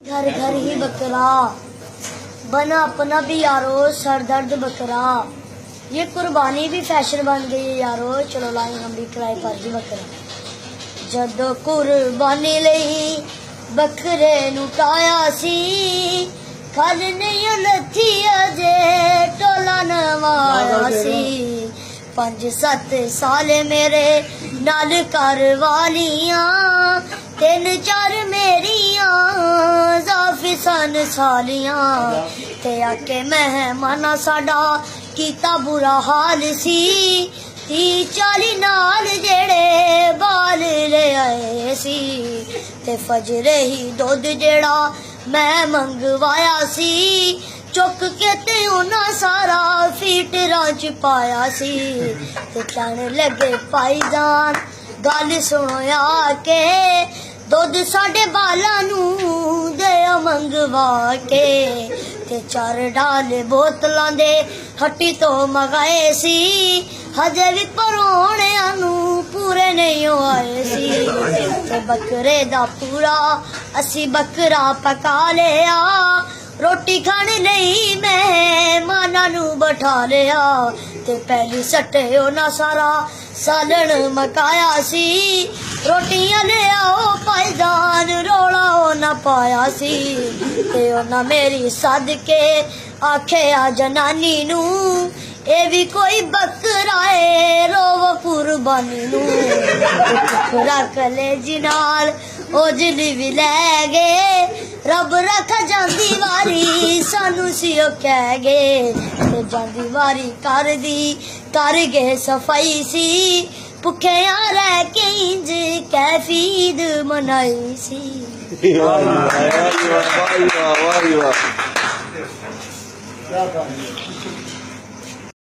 घर घर ही बकरा बना अपना भी यारो सर दर्द बकरा। ये कुर्बानी भी फैशन बन गई है यारो, चलो लाई हम भी किराए पर ही बकरा। जदों कुर्बानी लई बकरे लुटाया सी, कल नहीं लथी अजे टोला नवाया सी। 5-7 साल मेरे नाल करवालियां, 3-4 मेरियां जाफी सन सालियां। ते आके मेहमाना साडा कीता बुरा हाल सी, 30-40 नाल जेड़े बाल ले आए सी। ते फजरे ही दुध जेड़ा मैं मंगवाया सी, चुक के ते उन्हां सारा फीटरां च पाया सी। ते कहने लगे भाईजान गल सुनो आके, दुध साडे बालां नूं दे मंगवा के। ते 4 डाले बोतलां दे हट्टी तो मंगाए सी, हजे भी परौणियां नूं पूरे नहीं आए सी। ते बकरे दा पूरा असी बकरा पका लिया, रोटी खाने नहीं मेहमानां नूं बिठा लिया। ते पहली सट्टे उन्हां सारा सालन मकाया सी, रोटियां ले आओ भाईजान रोला उन्हां पाया सी। ते उन्हां मेरी सदके आखे आ जनानी नूं, ए भी कोई बकरा है रोव कुर्बानी नूं। टुकड़ा कलेजी नाल ओजली भी लै गए, रब रख जांदी वारी सानू सियो कह गए। ते जांदी वारी कर गए सफाई सी, भुखिया रह के इंज कैफीद मनाई सी। वाह वाह वाह वाह।